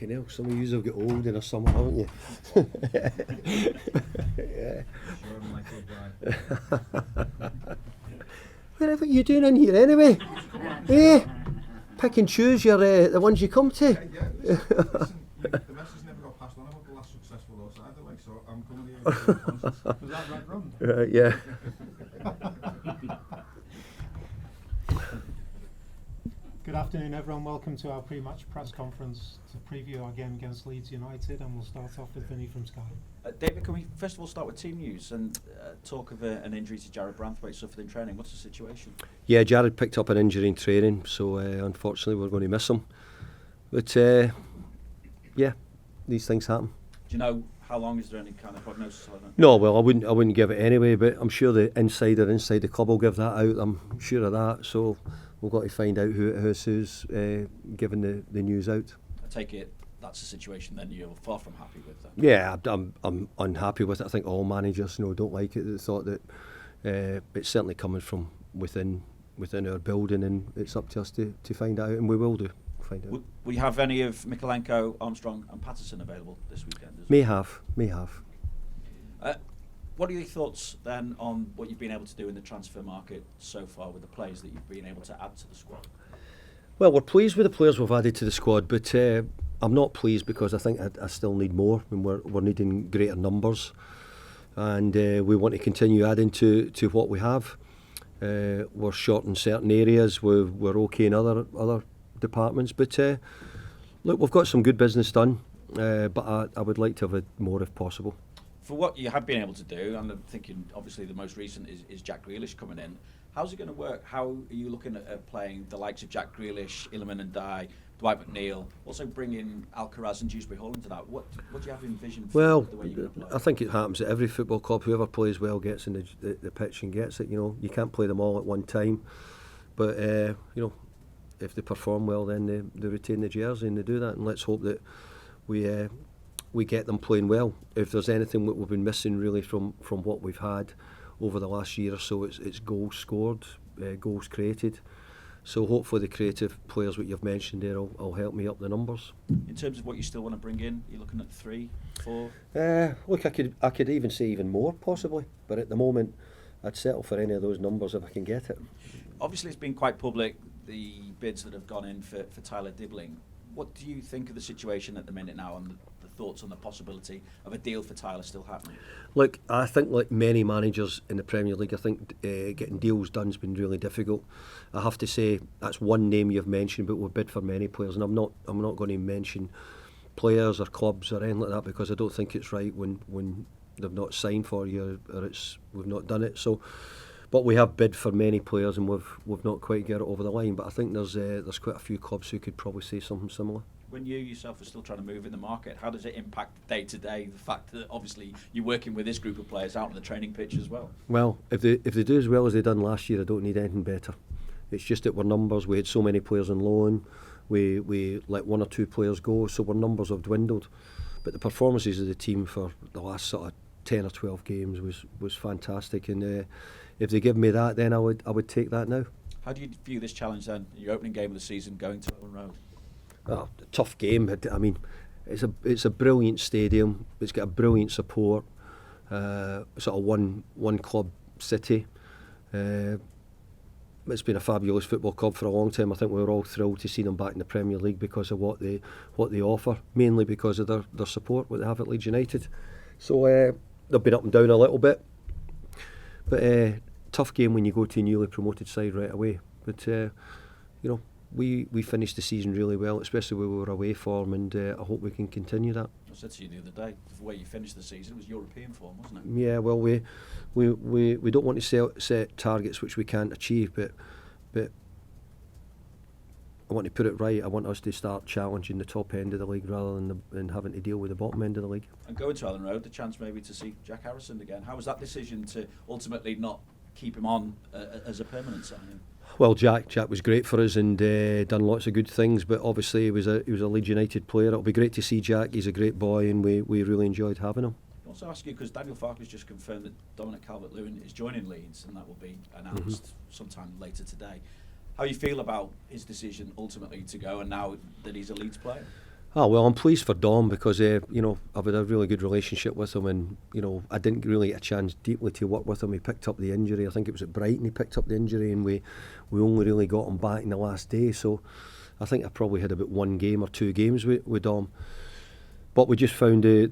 fucking hell, some of you have got old in the summer, haven't you? Yeah. Whatever you doing in here anyway? Eh? Pick and choose your the ones you come to. Yeah, listen, the message never got passed on about the last successful outsider, like, so I'm coming here with a conscience. Was that right wrong? Yeah. Good afternoon, everyone. Welcome to our pre-match press conference to preview our game against Leeds United, and we'll start off with Vinny from Sky. David, can we first of all start with team news and talk of an injury to Jared Branthwaite suffered in training? What's the situation? Yeah, Jared picked up an injury in training, so unfortunately we're going to miss him. But yeah, these things happen. Do you know how long? Is there any kind of prognosis on it? No, well, I wouldn't give it anyway, but I'm sure the insider inside the club will give that out. I'm sure of that. So we've got to find out who's giving the news out. I take it that's a situation then you're far from happy with that. Yeah, I'm unhappy with it. I think all managers don't like it. They thought that it's certainly coming from within our building, and it's up to us to find out, and we will do. Find out. Will you have any of Mikalenko, Armstrong and Patterson available this weekend? May have. What are your thoughts then on what you've been able to do in the transfer market so far with the players that you've been able to add to the squad? Well, we're pleased with the players we've added to the squad, but I'm not pleased because I think I still need more, and we're needing greater numbers, and we want to continue adding to what we have. We're short in certain areas. We're okay in other departments, but look, we've got some good business done, but I would like to have it more if possible. For what you have been able to do, and I'm thinking obviously the most recent is Jack Grealish coming in. How's it going to work? How are you looking at playing the likes of Jack Grealish, Illiman and Dye, Dwight McNeil, also bringing Alcaraz and Dewsbury Hall into that? What do you have envisioned for the way you're going to play? I think it happens at every football club. Whoever plays well gets in the pitch and gets it. You can't play them all at one time, but if they perform well, then they retain the jersey and they do that. And let's hope that we get them playing well. If there's anything that we've been missing really from what we've had over the last year or so, it's goals scored, goals created. So hopefully the creative players that you've mentioned there will help me up the numbers. In terms of what you still want to bring in, you're looking at 3, 4? Look, I could even say even more possibly, but at the moment I'd settle for any of those numbers if I can get it. Obviously it's been quite public, the bids that have gone in for Tyler Dibling. What do you think of the situation at the minute now, and the thoughts on the possibility of a deal for Tyler still happening? Look, I think like many managers in the Premier League, I think getting deals done has been really difficult. I have to say that's one name you've mentioned, but we've bid for many players, and I'm not going to mention players or clubs or anything like that because I don't think it's right when they've not signed for you or we've not done it. So, but we have bid for many players and we've not quite got it over the line. But I think there's quite a few clubs who could probably say something similar. When you yourself are still trying to move in the market, how does it impact day to day? The fact that obviously you're working with this group of players out on the training pitch as well. Well, if they do as well as they done last year, I don't need anything better. It's just that we're numbers. We had so many players on loan. We let 1 or 2 players go, so our numbers have dwindled. But the performances of the team for the last sort of 10 or 12 games was fantastic, and if they give me that, then I would take that now. How do you view this challenge then? Your opening game of the season, going to Ellen Road. Well, tough game. I mean, it's a brilliant stadium. It's got a brilliant support. Sort of one club city. It's been a fabulous football club for a long time. I think we were all thrilled to see them back in the Premier League because of what they offer, mainly because of their support, what they have at Leeds United. So they've been up and down a little bit, but tough game when you go to a newly promoted side right away. But we finished the season really well, especially when we were away form, and I hope we can continue that. I said to you the other day, the way you finished the season was European form, wasn't it? Yeah, well, we don't want to set targets which we can't achieve, but I want to put it right. I want us to start challenging the top end of the league rather than having to deal with the bottom end of the league. And going to Ellen Road, the chance maybe to see Jack Harrison again. How was that decision to ultimately not keep him on as a permanent signing? Well, Jack was great for us and done lots of good things, but obviously he was a Leeds United player. It'll be great to see Jack. He's a great boy, and we really enjoyed having him. I'll also ask you, because Daniel Farke's just confirmed that Dominic Calvert-Lewin is joining Leeds, and that will be announced sometime later today. How you feel about his decision ultimately to go, and now that he's a Leeds player? Well, I'm pleased for Dom because I've had a really good relationship with him, and I didn't really get a chance deeply to work with him. He picked up the injury. I think it was at Brighton he picked up the injury, and we only really got him back in the last day. So I think I probably had about 1 game or 2 games with Dom. But we just found the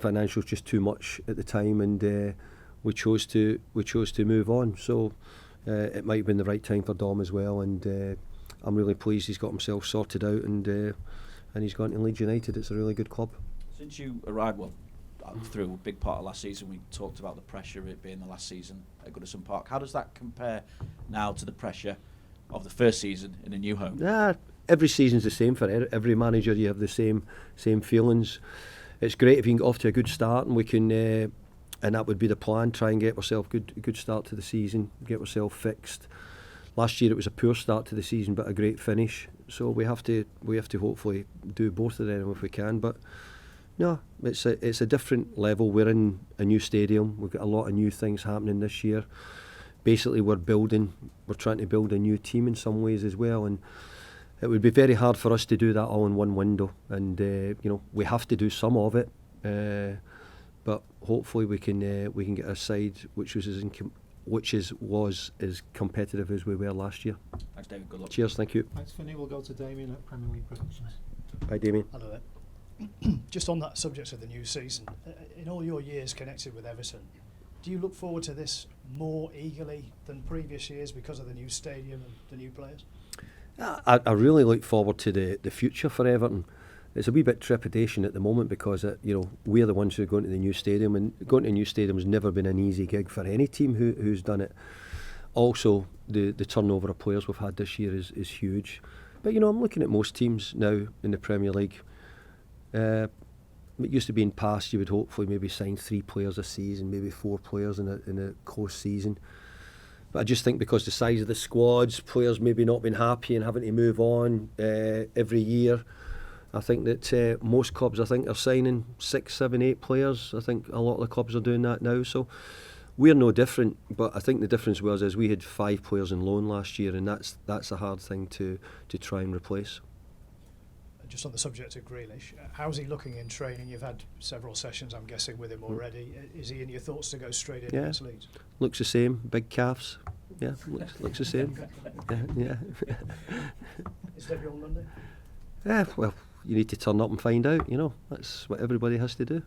financials just too much at the time, and we chose to move on. So it might have been the right time for Dom as well, and I'm really pleased he's got himself sorted out, and he's gone to Leeds United. It's a really good club. Since you arrived, through a big part of last season, we talked about the pressure of it being the last season at Goodison Park. How does that compare now to the pressure of the first season in a new home? Every season's the same for every manager. You have the same feelings. It's great if you can get off to a good start, and we can, and that would be the plan. Try and get ourselves a good start to the season, get ourselves fixed. Last year it was a poor start to the season, but a great finish. So we have to hopefully do both of them if we can. But no, it's a different level. We're in a new stadium. We've got a lot of new things happening this year. Basically, we're trying to build a new team in some ways as well, and it would be very hard for us to do that all in one window. And we have to do some of it, but hopefully we can get a side which was as competitive as we were last year. Thanks, David. Good luck. Cheers, thank you. Thanks, Finney. We'll go to Damien at Premier League Productions. Bye, Damien. Hello there. Just on that subject of the new season, in all your years connected with Everton, do you look forward to this more eagerly than previous years because of the new stadium and the new players? I really look forward to the future for Everton. It's a wee bit trepidation at the moment because we're the ones who are going to the new stadium, and going to a new stadium has never been an easy gig for any team who's done it. Also, the turnover of players we've had this year is huge. But I'm looking at most teams now in the Premier League. It used to be in past you would hopefully maybe sign 3 players a season, maybe 4 players in a close season. But I just think because the size of the squads, players maybe not been happy and having to move on every year. I think that most clubs are signing 6, 7, 8 players. I think a lot of the clubs are doing that now. So we're no different. But I think the difference is we had 5 players on loan last year, and that's a hard thing to try and replace. Just on the subject of Grealish, how's he looking in training? You've had several sessions, I'm guessing, with him already. Is he in your thoughts to go straight in against Leeds? Looks the same. Big calves. Yeah, looks the same. Yeah. Is Debbie on Monday? Yeah, well, you need to turn up and find out. That's what everybody has to do.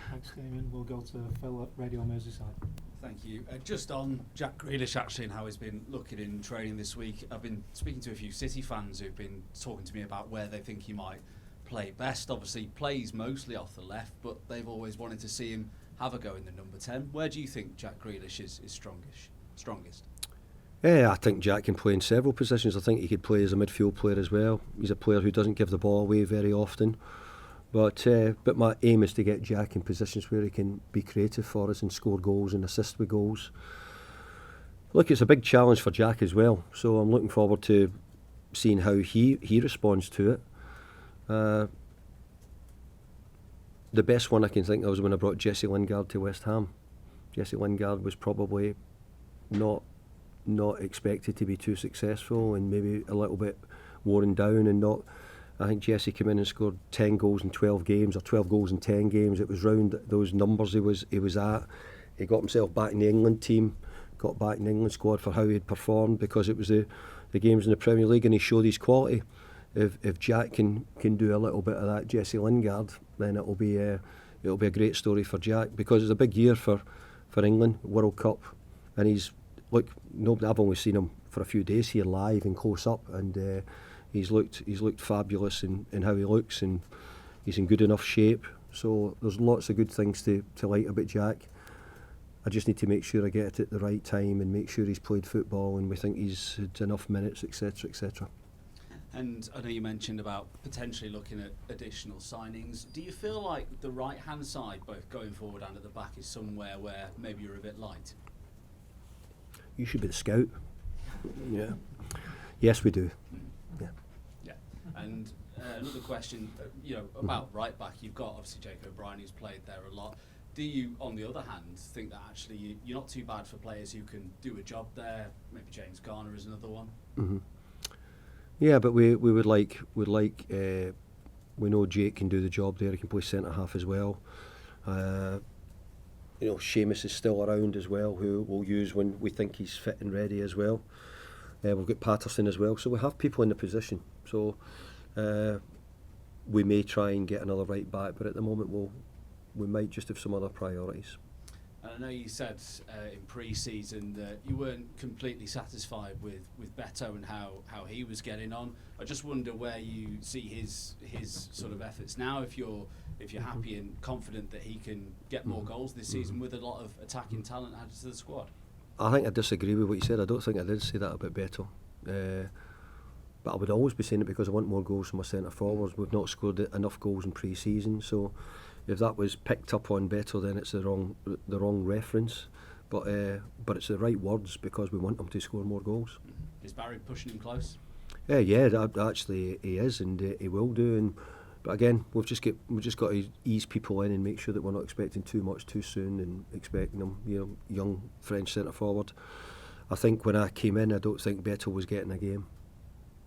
Thanks, Damien. We'll go to Phil at Radio Merseyside. Thank you. Just on Jack Grealish, actually, and how he's been looking in training this week, I've been speaking to a few City fans who've been talking to me about where they think he might play best. Obviously, he plays mostly off the left, but they've always wanted to see him have a go in the number 10. Where do you think Jack Grealish is strongest? Yeah, I think Jack can play in several positions. I think he could play as a midfield player as well. He's a player who doesn't give the ball away very often. But my aim is to get Jack in positions where he can be creative for us and score goals and assist with goals. Look, it's a big challenge for Jack as well. So I'm looking forward to seeing how he responds to it. The best one I can think of was when I brought Jesse Lingard to West Ham. Jesse Lingard was probably not expected to be too successful and maybe a little bit worn down and not. I think Jesse came in and scored 10 goals in 12 games or 12 goals in 10 games. It was round those numbers he was at. He got himself back in the England team, got back in the England squad for how he had performed because it was the games in the Premier League, and he showed his quality. If Jack can do a little bit of that Jesse Lingard, then it'll be a great story for Jack because it's a big year for England, World Cup, and I've only seen him for a few days here live and close up, and he's looked fabulous in how he looks, and he's in good enough shape. So there's lots of good things to like about Jack. I just need to make sure I get it at the right time and make sure he's played football and we think he's had enough minutes, etc., etc. And I know you mentioned about potentially looking at additional signings. Do you feel like the right-hand side, both going forward and at the back, is somewhere where maybe you're a bit light? You should be the scout. Yeah. Yes, we do. Yeah. And another question, about right back. You've got obviously Jacob Brien, who's played there a lot. Do you, on the other hand, think that actually you're not too bad for players who can do a job there? Maybe James Garner is another one. Mm-hmm. Yeah, but we would like we know Jake can do the job there. He can play centre half as well. Seamus is still around as well, who we'll use when we think he's fit and ready as well. We've got Patterson as well, so we have people in the position. So we may try and get another right back, but at the moment we might just have some other priorities. And I know you said in pre-season that you weren't completely satisfied with Beto and how he was getting on. I just wonder where you see his sort of efforts now. If you're happy and confident that he can get more goals this season with a lot of attacking talent added to the squad. I think I disagree with what you said. I don't think I did say that about Beto. But I would always be saying it because I want more goals from my centre forwards. We've not scored enough goals in pre-season, so if that was picked up on Beto, then it's the wrong reference. But it's the right words because we want him to score more goals. Is Barry pushing him close? Actually he is, and he will do. But again, we've just got to ease people in and make sure that we're not expecting too much too soon and expecting them, young French centre forward. I think when I came in, I don't think Beto was getting a game,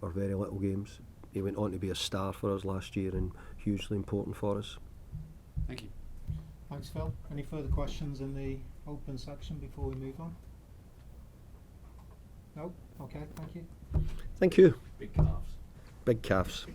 or very little games. He went on to be a star for us last year and hugely important for us. Thank you. Thanks, Phil. Any further questions in the open section before we move on? No? Okay, thank you. Thank you. Big calves. Big calves.